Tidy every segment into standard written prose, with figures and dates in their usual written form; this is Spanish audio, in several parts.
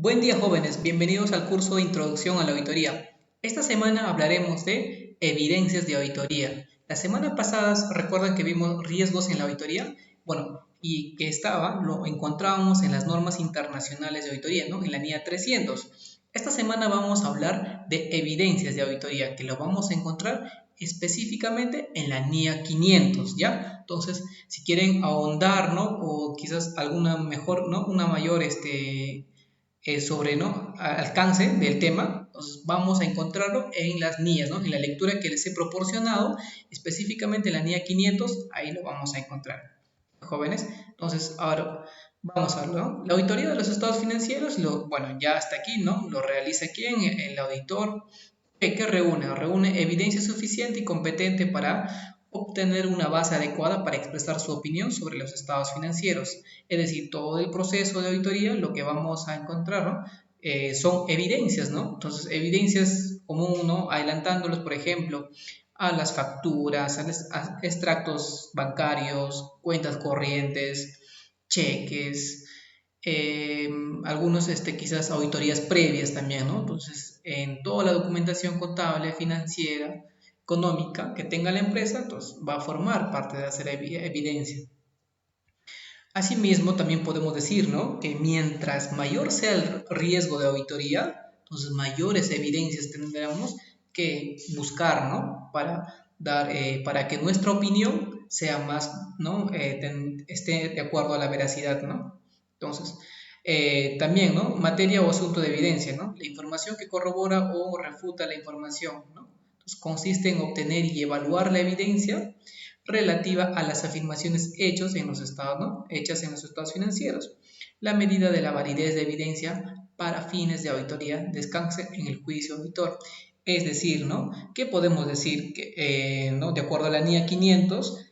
Buen día jóvenes, bienvenidos al curso de Introducción a la Auditoría. Esta semana hablaremos de evidencias de auditoría. La semana pasada recuerdan que vimos riesgos en la auditoría, y que lo encontrábamos en las normas internacionales de auditoría, ¿no? En la NIA 300. Esta semana vamos a hablar de evidencias de auditoría, que lo vamos a encontrar específicamente en la NIA 500, ¿ya? Entonces, si quieren ahondar, ¿no? O quizás alguna mejor, ¿no? Una mayor, sobre, ¿no? Alcance del tema, entonces vamos a encontrarlo en las NIAs, ¿no? En la lectura que les he proporcionado, específicamente en la NIA 500, ahí lo vamos a encontrar, jóvenes. Entonces, ahora vamos a verlo, ¿no? La auditoría de los estados financieros, ya hasta aquí, ¿no? Lo realiza quién, el auditor, que reúne evidencia suficiente y competente para obtener una base adecuada para expresar su opinión sobre los estados financieros. Es decir, todo el proceso de auditoría, lo que vamos a encontrar, ¿no? Son evidencias, ¿no? Entonces, evidencias común, ¿no? Adelantándolos, por ejemplo, a las facturas, a extractos bancarios, cuentas corrientes, cheques, algunos quizás auditorías previas también, ¿no? Entonces, en toda la documentación contable, financiera, económica que tenga la empresa, entonces va a formar parte de hacer evidencia. Asimismo, también podemos decir, ¿no? Que mientras mayor sea el riesgo de auditoría, entonces mayores evidencias tendremos que buscar, ¿no? Para que nuestra opinión sea más, ¿no? Esté de acuerdo a la veracidad, ¿no? Entonces, también, ¿no? Materia o asunto de evidencia, ¿no? La información que corrobora o refuta la información, ¿no? Entonces, consiste en obtener y evaluar la evidencia relativa a las afirmaciones hechas en los estados, ¿no? Hechas en los estados financieros. La medida de la validez de evidencia para fines de auditoría descanse en el juicio auditor. Es decir, ¿no? ¿Qué podemos decir? ¿No? De acuerdo a la NIA 500,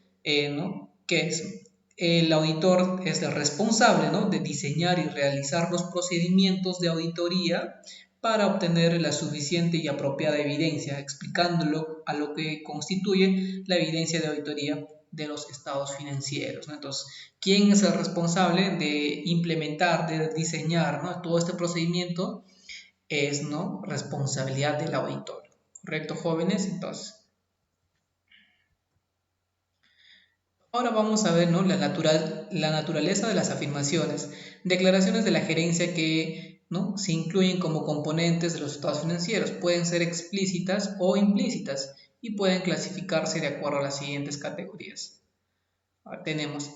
¿no? Que es el auditor es el responsable, ¿no? De diseñar y realizar los procedimientos de auditoría para obtener la suficiente y apropiada evidencia, explicándolo a lo que constituye la evidencia de auditoría de los estados financieros, ¿no? Entonces, ¿quién es el responsable de implementar, de diseñar, ¿no? todo este procedimiento? Es, ¿no? Responsabilidad del auditor. ¿Correcto, jóvenes? Entonces, ahora vamos a ver, ¿no? La naturaleza de las afirmaciones, declaraciones de la gerencia que, ¿no? Se incluyen como componentes de los estados financieros. Pueden ser explícitas o implícitas y pueden clasificarse de acuerdo a las siguientes categorías. Ahora tenemos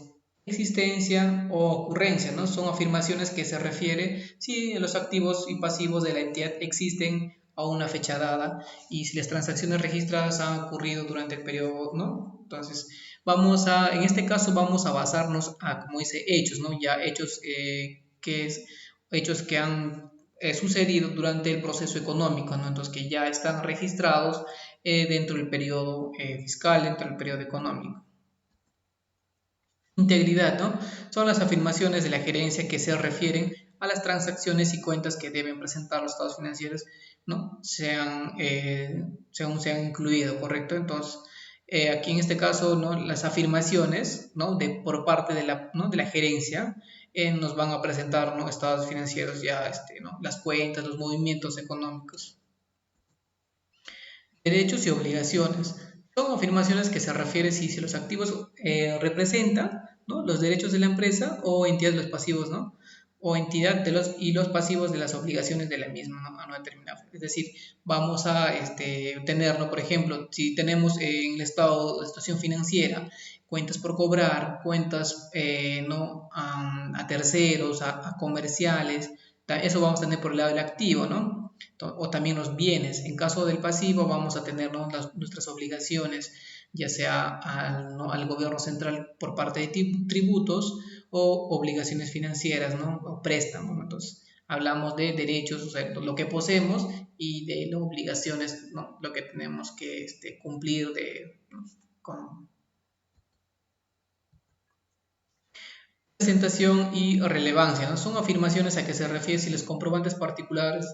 existencia o ocurrencia, ¿no? Son afirmaciones que se refiere si los activos y pasivos de la entidad existen a una fecha dada y si las transacciones registradas han ocurrido durante el periodo, ¿no? Entonces, en este caso vamos a basarnos a, como dice, hechos, ¿no? Ya hechos que han sucedido durante el proceso económico, ¿no? Entonces, que ya están registrados dentro del periodo fiscal, dentro del periodo económico. Integridad, ¿no? Son las afirmaciones de la gerencia que se refieren a las transacciones y cuentas que deben presentar los estados financieros, ¿no? Sean incluido, ¿correcto? Entonces, aquí en este caso, ¿no? Las afirmaciones, ¿no? Por parte de ¿no? de la gerencia nos van a presentar, ¿no? Estados financieros ya, ¿no? Las cuentas, los movimientos económicos. Derechos y obligaciones. Son afirmaciones que se refieren si los activos representan, ¿no? Los derechos de la empresa o entidad de los pasivos, ¿no? O entidad de los pasivos de las obligaciones de la misma, ¿no? A no determinar. Es decir, vamos a tener, ¿no? Por ejemplo, si tenemos en el estado de situación financiera cuentas por cobrar, cuentas ¿no? a terceros, a comerciales, eso vamos a tener por el lado del activo, ¿no? O también los bienes. En caso del pasivo vamos a tener, ¿no? nuestras obligaciones, ya sea ¿no? al gobierno central por parte de tributos o obligaciones financieras, ¿no? O préstamos, ¿no? Entonces, hablamos de derechos, o sea, lo que poseemos y de las obligaciones, ¿no? Lo que tenemos que cumplir ¿no? con presentación y relevancia, ¿no? Son afirmaciones a que se refiere si los comprobantes particulares,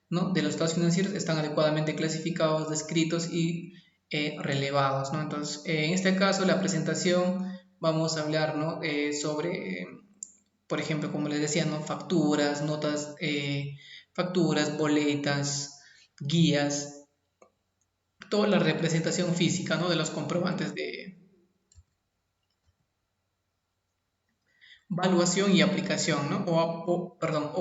¿no? de los estados financieros están adecuadamente clasificados, descritos y relevados, ¿no? Entonces, en este caso, la presentación, vamos a hablar, ¿no? sobre por ejemplo, como les decía, ¿no? Facturas, notas, facturas, boletas, guías, toda la representación física, ¿no? De los comprobantes de valuación y aplicación, ¿no? Perdón,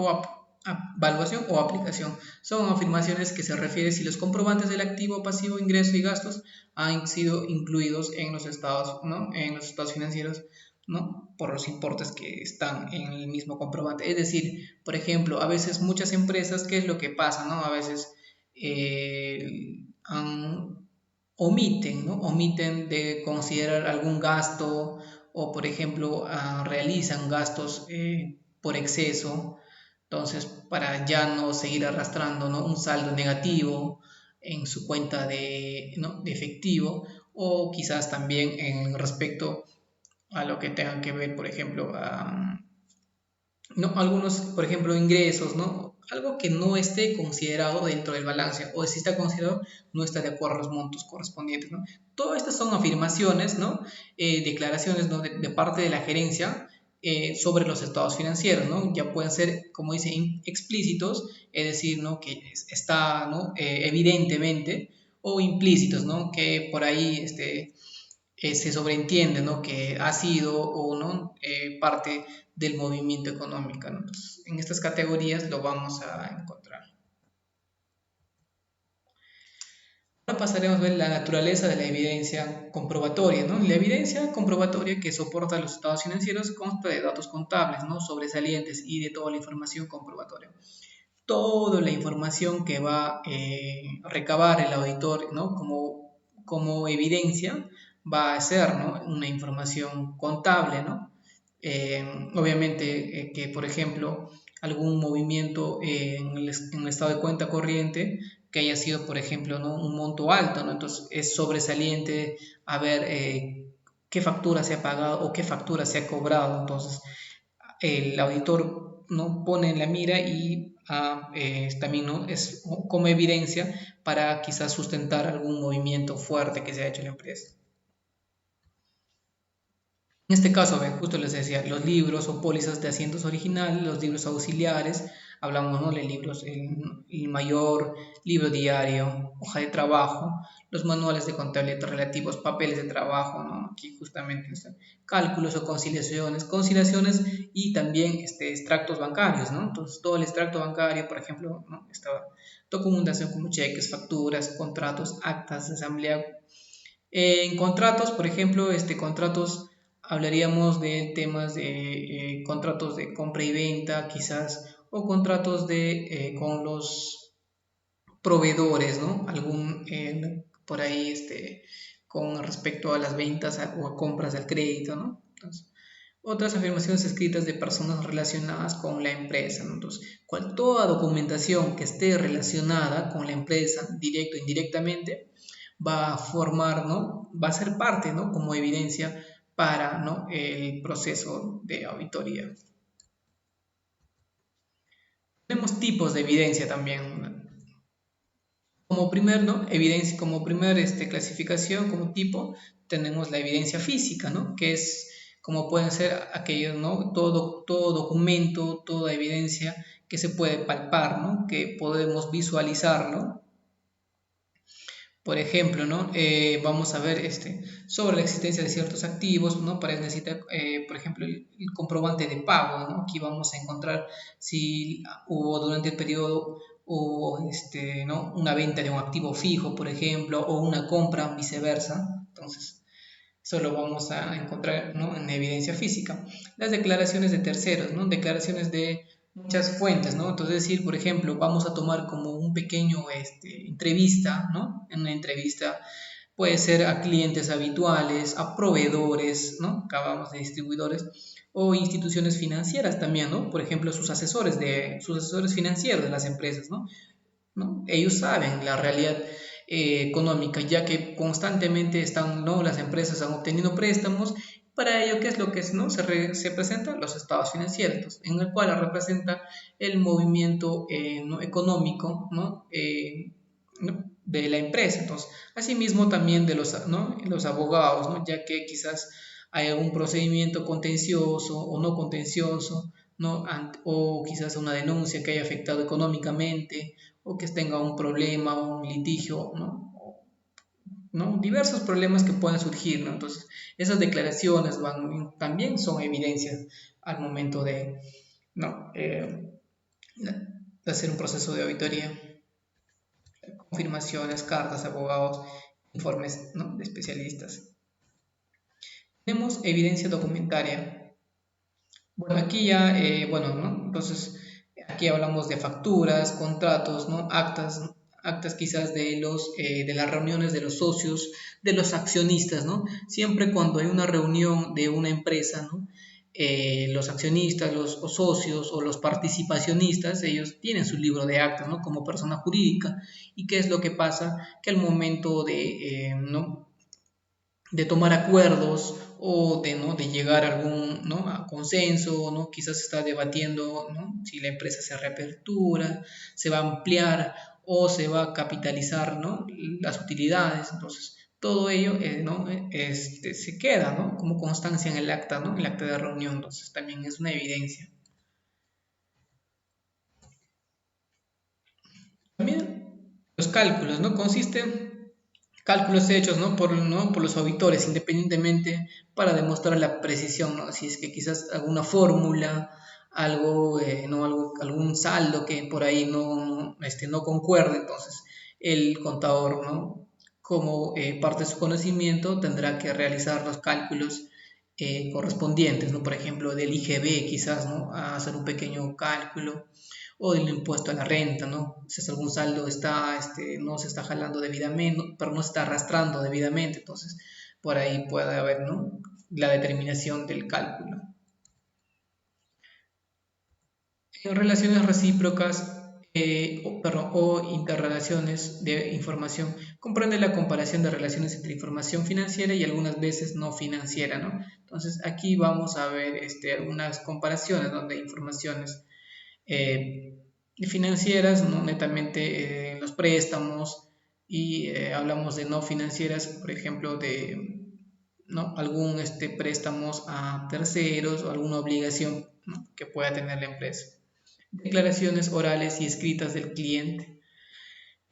valuación o aplicación. Son afirmaciones que se refieren si los comprobantes del activo, pasivo, ingreso y gastos han sido incluidos en los estados, ¿no? En los estados financieros, ¿no? Por los importes que están en el mismo comprobante. Es decir, por ejemplo, a veces muchas empresas, ¿qué es lo que pasa, no? A veces omiten, ¿no? Omiten de considerar algún gasto o, por ejemplo, realizan gastos por exceso, entonces para ya no seguir arrastrando, ¿no? Un saldo negativo en su cuenta de, ¿no? de efectivo, o quizás también en respecto a lo que tengan que ver, por ejemplo, ¿no? Algunos, por ejemplo, ingresos, ¿no? Algo que no esté considerado dentro del balance, o si está considerado, no está de acuerdo a los montos correspondientes, ¿no? Todas estas son afirmaciones, ¿no? Declaraciones, ¿no? de parte de la gerencia sobre los estados financieros, ¿no? Ya pueden ser, como dicen, explícitos, es decir, ¿no? Que está, ¿no? Evidentemente, o implícitos, ¿no? Que por ahí se sobreentiende, ¿no? Que ha sido o no parte del movimiento económico, ¿no? Entonces, en estas categorías lo vamos a encontrar. Ahora pasaremos a ver la naturaleza de la evidencia comprobatoria, ¿no? La evidencia comprobatoria que soporta los estados financieros consta de datos contables, ¿no? Sobresalientes y de toda la información comprobatoria. Toda la información que va a recabar el auditor, ¿no? Como evidencia va a ser, ¿no? Una información contable, ¿no? Obviamente que, por ejemplo, algún movimiento en el estado de cuenta corriente que haya sido, por ejemplo, ¿no? Un monto alto, ¿no? Entonces es sobresaliente a ver qué factura se ha pagado o qué factura se ha cobrado. Entonces el auditor, ¿no? Pone en la mira y también, ¿no? Es como evidencia para quizás sustentar algún movimiento fuerte que se ha hecho en la empresa. En este caso, ven, justo les decía, los libros o pólizas de asientos originales, los libros auxiliares, hablamos, ¿no? De libros, el mayor, libro diario, hoja de trabajo, los manuales de contabilidad relativos, papeles de trabajo, ¿no? Aquí justamente están cálculos o conciliaciones y también extractos bancarios, ¿no? Entonces, todo el extracto bancario, por ejemplo, ¿no? Esta documentación como cheques, facturas, contratos, actas de asamblea. En contratos, por ejemplo, contratos hablaríamos de temas de contratos de compra y venta, quizás, o contratos con los proveedores, ¿no? Algún por ahí con respecto a las ventas o a compras al crédito, ¿no? Entonces, otras afirmaciones escritas de personas relacionadas con la empresa, ¿no? Entonces, toda documentación que esté relacionada con la empresa, directo o indirectamente, va a formar, ¿no? Va a ser parte, ¿no? Como evidencia para, ¿no? El proceso de auditoría. Tenemos tipos de evidencia también. Como primer, ¿no? Evidencia, como primer clasificación, como tipo, tenemos la evidencia física, ¿no? Que es como pueden ser aquellos, ¿no? Todo documento, toda evidencia que se puede palpar, ¿no? Que podemos visualizar, ¿no? Por ejemplo, ¿no? Vamos a ver sobre la existencia de ciertos activos, ¿no? Para eso necesita, por ejemplo, el comprobante de pago, ¿no? Aquí vamos a encontrar si hubo durante el periodo hubo ¿no? Una venta de un activo fijo, por ejemplo, o una compra, viceversa. Entonces, eso lo vamos a encontrar, ¿no? En evidencia física. Las declaraciones de terceros, ¿no? Declaraciones de muchas fuentes, ¿no? Entonces, decir, por ejemplo, vamos a tomar como un pequeño entrevista, ¿no? En una entrevista puede ser a clientes habituales, a proveedores, ¿no? Acabamos de distribuidores o instituciones financieras también, ¿no? Por ejemplo, sus asesores financieros de las empresas, ¿no? ¿No? Ellos saben la realidad económica, ya que constantemente están, ¿no? Las empresas están obteniendo préstamos. Para ello, ¿qué es lo que es, ¿no? Se presentan los estados financieros, en el cual representa el movimiento ¿no? económico, ¿no? ¿No? De la empresa. Entonces, asimismo también de ¿no? Los abogados, ¿no? Ya que quizás hay algún procedimiento contencioso o no contencioso, ¿no? O quizás una denuncia que haya afectado económicamente, o que tenga un problema o un litigio, ¿no? Diversos problemas que puedan surgir, ¿no? Entonces, esas declaraciones también son evidencias al momento ¿no? De hacer un proceso de auditoría, confirmaciones, cartas, abogados, informes, ¿no? de especialistas. Tenemos evidencia documentaria. Bueno, aquí ya, bueno, ¿no? Entonces, aquí hablamos de facturas, contratos, ¿no? Actas quizás de las reuniones de los socios, de los accionistas, ¿no? Siempre cuando hay una reunión de una empresa, ¿no? Los accionistas, los o socios o los participacionistas, ellos tienen su libro de actas, ¿no? Como persona jurídica. ¿Y qué es lo que pasa? Que al momento ¿no? de tomar acuerdos o de llegar a algún ¿no? a consenso, ¿no? Quizás se está debatiendo, ¿no? Si la empresa se reapertura, se va a ampliar o se va a capitalizar, ¿no? las utilidades. Entonces, todo ello ¿no? se queda, ¿no? como constancia en el acta, ¿no? en el acta de reunión. Entonces, también es una evidencia. También los cálculos, ¿no? Consisten cálculos hechos, ¿no? por los auditores independientemente para demostrar la precisión, ¿no? Si es que quizás alguna fórmula, algo, ¿no? algún saldo que por ahí no concuerde, entonces el contador, ¿no? como parte de su conocimiento, tendrá que realizar los cálculos correspondientes, ¿no? Por ejemplo, del IGB quizás, ¿no? A hacer un pequeño cálculo o del impuesto a la renta, ¿no? Si algún saldo no se está jalando debidamente, pero no se está arrastrando debidamente, entonces por ahí puede haber, ¿no? la determinación del cálculo. En relaciones recíprocas o interrelaciones de información, comprende la comparación de relaciones entre información financiera y algunas veces no financiera, ¿no? Entonces aquí vamos a ver algunas comparaciones donde informaciones eh, financieras, ¿no? netamente los préstamos, y hablamos de no financieras, por ejemplo, de ¿no? algún préstamos a terceros o alguna obligación, ¿no? que pueda tener la empresa. Declaraciones orales y escritas del cliente.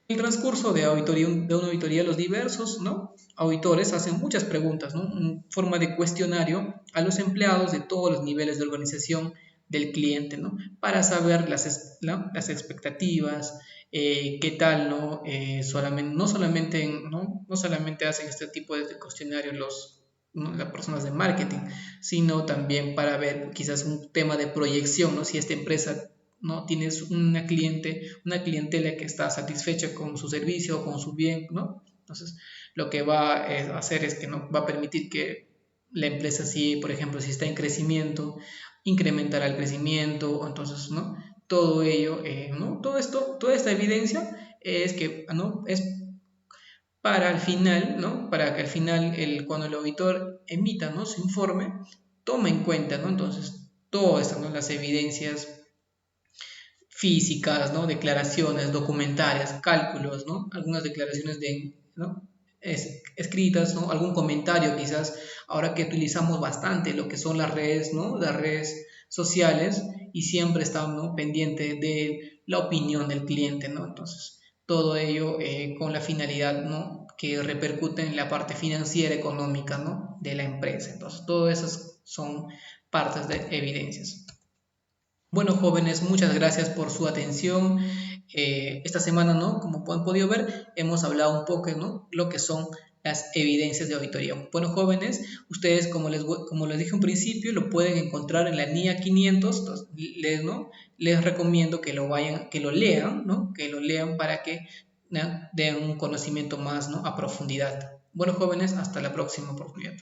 En el transcurso de una auditoría, los diversos ¿no? auditores hacen muchas preguntas, ¿no? en forma de cuestionario a los empleados de todos los niveles de organización del cliente, ¿no? para saber las expectativas, qué tal, ¿no? No solamente hacen este tipo de cuestionarios ¿no? las personas de marketing, sino también para ver quizás un tema de proyección, ¿no? si esta empresa ¿no? Tienes una clientela que está satisfecha con su servicio o con su bien, ¿no? Entonces, lo que va a hacer es que no va a permitir que la empresa, si, por ejemplo, si está en crecimiento, incrementará el crecimiento, entonces, ¿no? Todo ello, ¿no? Toda esta evidencia es que, ¿no? Es para al final, ¿no? Para que al final, cuando el auditor emita, ¿no? su informe, tome en cuenta, ¿no? Entonces, todas estas, ¿no? las evidencias físicas, ¿no? declaraciones documentarias, cálculos, ¿no? algunas declaraciones ¿no? escritas, ¿no? algún comentario quizás, ahora que utilizamos bastante lo que son las redes, ¿no? las redes sociales y siempre estamos ¿no? pendientes de la opinión del cliente, ¿no? Entonces, todo ello con la finalidad ¿no? que repercute en la parte financiera, económica ¿no? de la empresa. Entonces, todas esas son partes de evidencias. Bueno, jóvenes, muchas gracias por su atención. Esta semana, ¿no? Como han podido ver, hemos hablado un poco, ¿no? Lo que son las evidencias de auditoría. Bueno, jóvenes, ustedes, como les dije un principio, lo pueden encontrar en la NIA 500. Entonces, ¿no? les recomiendo que lo vayan, que lo lean, ¿no? Que lo lean para que ¿no? den un conocimiento más, ¿no? a profundidad. Bueno, jóvenes, hasta la próxima oportunidad.